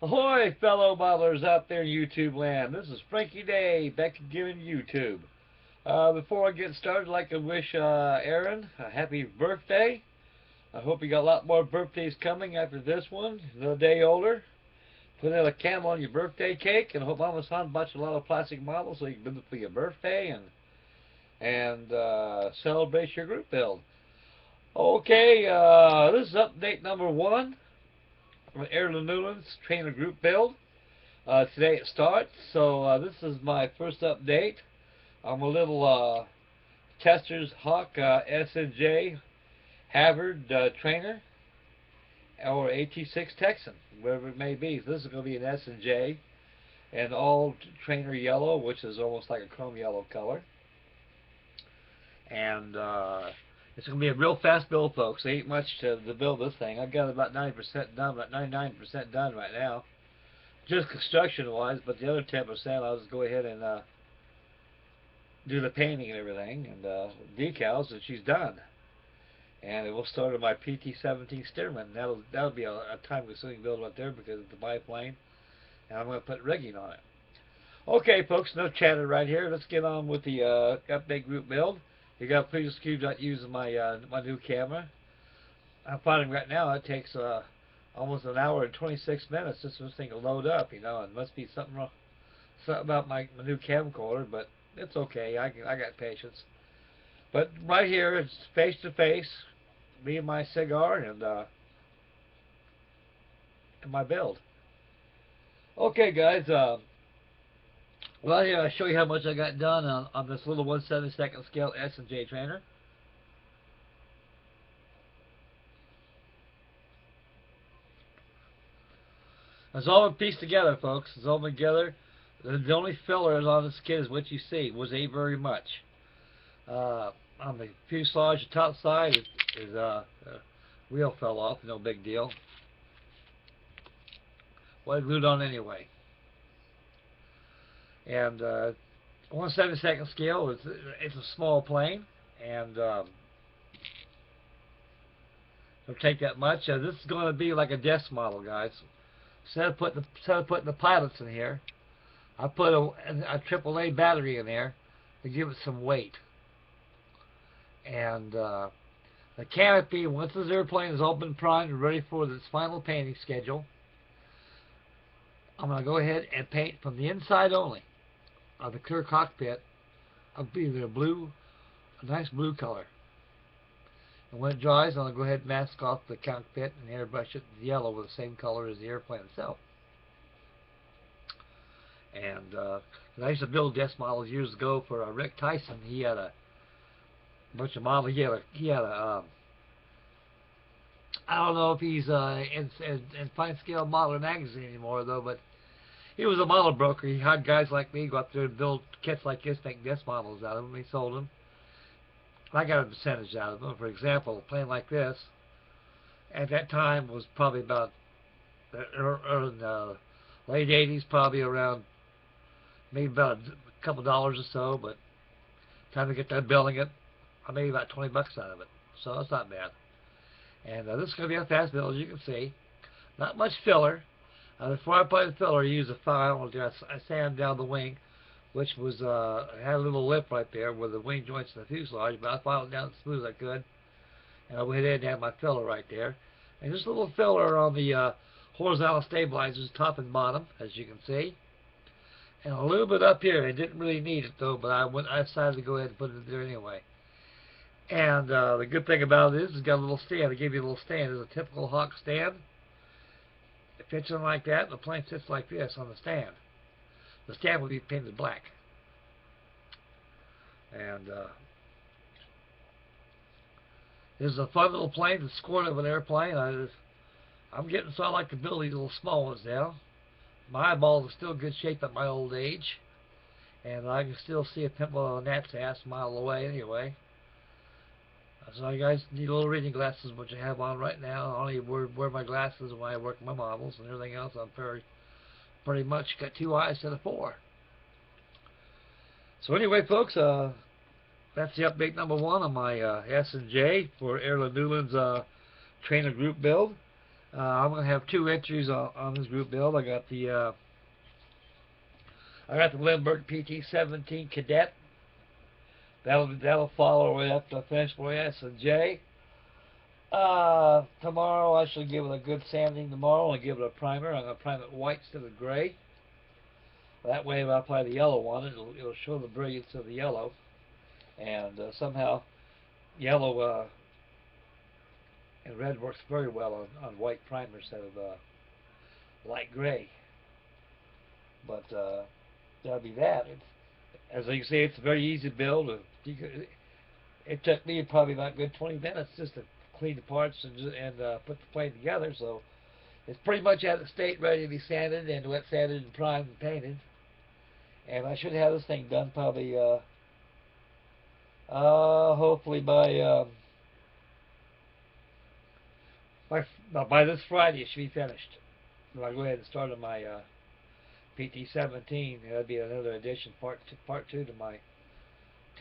Ahoy, fellow modelers out there in YouTube land. This is Frankie Day, back again in YouTube. Before I get started, I'd like to wish Aaron a happy birthday. I hope you got a lot more birthdays coming after this one. Another day older. Put in a candle on your birthday cake, and I hope Mama San bought you a lot of plastic models so you can build it for your birthday and celebrate your group build. Okay, this is update number 1. From Aaron Newlands Trainer group build. Today it starts, so this is my first update. I'm a little Tester's Hawk SNJ Harvard trainer or AT6 Texan, whatever it may be. So this is going to be an SNJ and all trainer yellow, which is almost like a chrome yellow color. And it's going to be a real fast build, folks. There ain't much to build this thing. I've got about 90% done, about 99% done right now, just construction-wise. But the other 10%, I'll just go ahead and do the painting and everything, and decals, and she's done. And it will start on my PT-17 Stearman. That'll be a time-consuming build right there because it's a biplane, and I'm going to put rigging on it. Okay, folks, no chatter right here. Let's get on with the update group build. You got previous cubes not using my my new camera. I'm finding right now it takes almost an hour and 26 minutes just for this thing to load up. You know, it must be something wrong, something about my new camcorder, but it's okay. I got patience. But right here, it's face to face, me and my cigar and my build. Okay, guys. Well, here I'll show you how much I got done on this little 1/72 scale SNJ trainer. It's all been pieced together, folks. It's all been together. The only fillers on this kit is what you see. Was ain't very much. On the fuselage, the top side is wheel fell off. No big deal. Well, I glued on anyway. And 1/72 scale it's a small plane, and it'll take that much. This is going to be like a desk model, guys. Instead of putting the pilots in here, I put a AAA battery in there to give it some weight. And the canopy, once this airplane is all been primed and ready for its final painting schedule, I'm going to go ahead and paint from the inside only of the clear cockpit. I'll be either a nice blue color. And when it dries, I'll go ahead and mask off the cockpit and airbrush it yellow with the same color as the airplane itself. And I used to build desk models years ago for Rick Tyson. He had a bunch of models. He had a I don't know if he's in Fine Scale Modeler magazine anymore though, but he was a model broker. He had guys like me go up there and build kits like this, make desk models out of them. He sold them. I got a percentage out of them. For example, a plane like this, at that time, was probably about in the late 80s, probably around maybe about a couple dollars or so. But time to get done building it, I made about 20 bucks out of it. So that's not bad. And this is going to be a fast build, as you can see. Not much filler. Before I put in filler, I used a file. I sanded down the wing, which was had a little lip right there where the wing joints in the fuselage, but I filed it down as smooth as I could. And I went ahead and had my filler right there. And just a little filler on the horizontal stabilizers, top and bottom, as you can see. And a little bit up here. I didn't really need it, though, but I decided to go ahead and put it there anyway. And the good thing about it is it's got a little stand. I gave you a little stand. It's a typical Hawk stand. It fits in like that. The plane sits like this on the stand. The stand will be painted black. And this is a fun little plane. It's scored of an airplane. I'm getting so I like to build these little small ones now. My eyeballs are still in good shape at my old age. And I can still see a pimple on a gnat's ass a mile away anyway. So you guys need little reading glasses, which I have on right now. I only wear my glasses when I work my models, and everything else I'm pretty much got 2 eyes instead of 4. So anyway, folks, that's the update number 1 on my SNJ for Aaron Newlands Trainer group build. I'm going to have 2 entries on this group build. I got the Lindbergh PT-17 Cadet. That'll follow right up to finish for SNJ. Tomorrow I shall give it a good sanding tomorrow. I'll give it a primer. I'm going to prime it white instead of gray. That way if I apply the yellow on it, it'll show the brilliance of the yellow. And somehow yellow and red works very well on white primer instead of light gray. But that'll be that. As you can see, it's a very easy build. It took me probably about a good 20 minutes just to clean the parts and put the plane together. So it's pretty much at the state ready to be sanded and wet sanded and primed and painted. And I should have this thing done probably, hopefully by this Friday it should be finished. I'll go ahead and start on my PT-17. That'll be another addition, part two to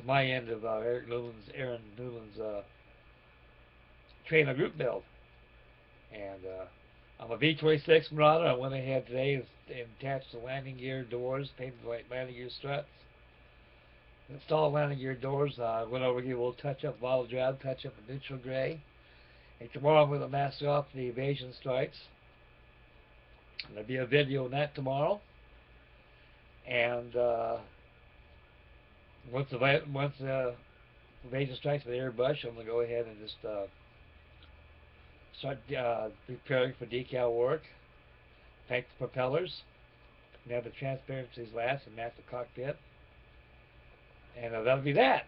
my end of Aaron Newlands trainer group build. And I'm a V26 Marauder. I went ahead today and attached the landing gear doors, painted the landing gear struts, installed landing gear doors. Went over here, we'll touch up bottle drab, touch up a neutral gray. And tomorrow I'm going to mask off the evasion stripes. There'll be a video on that tomorrow. And once the evasion stripes with airbrush, I'm going to go ahead and just start preparing for decal work. Paint the propellers. And have the transparencies last and match the cockpit. And that'll be that.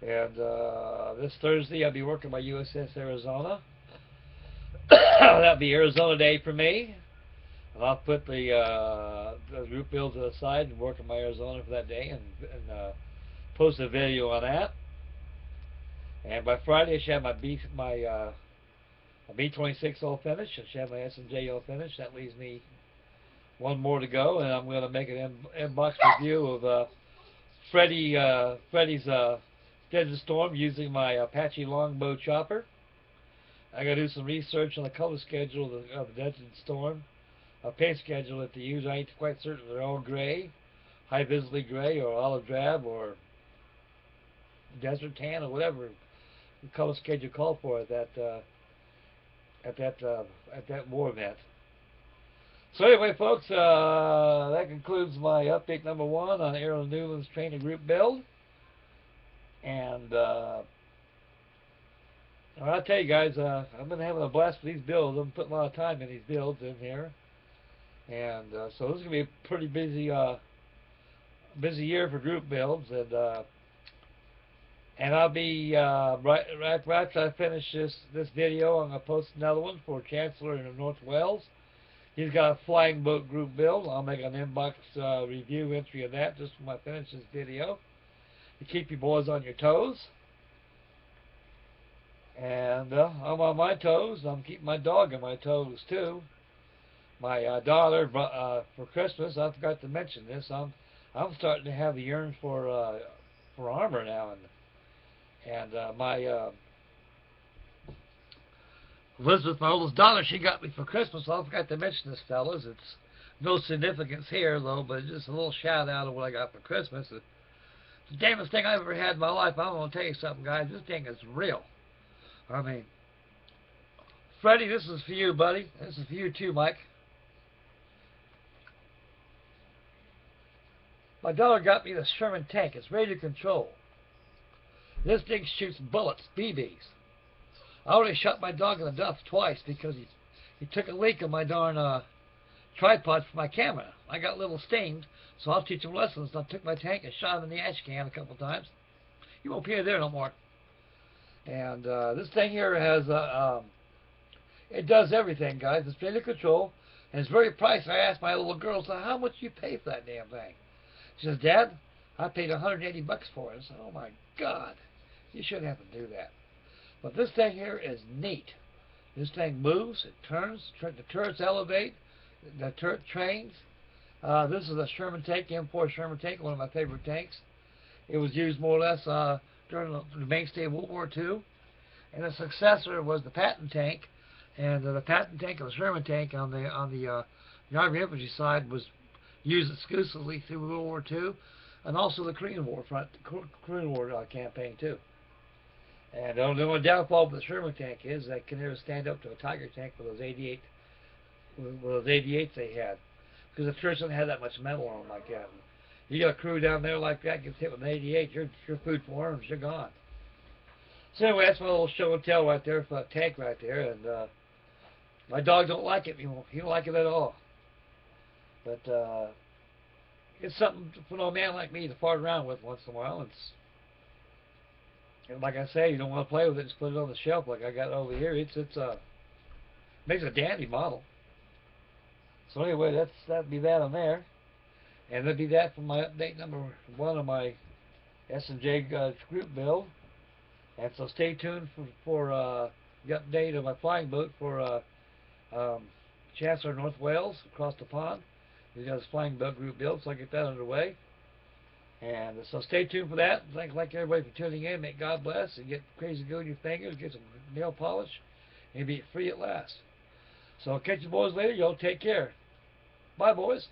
And this Thursday I'll be working my USS Arizona. That'll be Arizona Day for me. And I'll put the group builds aside and work on my Arizona for that day and post a video on that. And by Friday I should have my B26 all finished. I should have my SNJ all finished. That leaves me one more to go, and I'm going to make an inbox review of Freddy's Desert Storm using my Apache Longbow chopper. I got to do some research on the color schedule of the Desert Storm, paint schedule that they use. I ain't quite certain they're all gray, high visibility gray, or olive drab, or desert tan, or whatever the color schedule called for at that war event. So anyway, folks, that concludes my update number 1 on Aaron Newlands Trainer Group build. And I'll tell you guys, I've been having a blast with these builds. I've been putting a lot of time in these builds in here. And so this is going to be a pretty busy year for group builds. And I'll be, right after I finish this video, I'm going to post another one for Chancellor in North Wales. He's got a flying boat group build. I'll make an inbox review entry of that just when I finish this video, to keep you boys on your toes. And I'm on my toes. I'm keeping my dog on my toes too. My daughter, for Christmas, I forgot to mention this. I'm starting to have a yearn for armor now, and my Elizabeth, my oldest daughter, she got me for Christmas. I forgot to mention this, fellas. It's no significance here, though, but it's just a little shout out of what I got for Christmas. It's the damnest thing I've ever had in my life. I'm going to tell you something, guys. This thing is real. I mean, Freddie, this is for you, buddy. This is for you, too, Mike. My daughter got me the Sherman tank. It's radio control. This thing shoots bullets, BBs. I already shot my dog in the duff twice because he took a leak on my darn tripod for my camera. I got little steamed, so I'll teach him lessons. I took my tank and shot him in the ash can a couple times. He won't appear there no more. And this thing here has it does everything, guys. It's radio control, and it's very pricey. I asked my little girl, so how much you pay for that damn thing? She says, Dad, I paid $180 for it. I said, oh my God, you shouldn't have to do that. But this thing here is neat. This thing moves, it turns, the turrets elevate, the turret trains. This is a Sherman tank, M4 Sherman tank, one of my favorite tanks. It was used more or less during the mainstay of World War II. And the successor was the Patton tank, And the Patton tank and the Sherman tank on the Army infantry side was used exclusively through World War II, and also the Korean War campaign too. And the only downfall of the Sherman tank is that it can never stand up to a Tiger tank with those 88s they had, because the Church doesn't have that much metal on them like that. You got a crew down there like that gets hit with an 88, you're food for worms, you're gone. So anyway, that's my little show and tell right there for that tank right there, and my dog don't like it. He don't like it at all. But it's something for an old man like me to fart around with once in a while. And like I say, you don't want to play with it, just put it on the shelf like I got over here. It's makes a dandy model. So anyway, that'd be that on there. And that'd be that for my update number 1 of my SNJ group build. And so stay tuned for the update of my flying boat for Chancellor North Wales across the pond. He's got his flying boat group built, so I'll get that underway. And so stay tuned for that. Thanks like everybody for tuning in. May God bless, and get crazy good in your fingers, get some nail polish, and be free at last. So I'll catch you boys later. Y'all take care. Bye, boys.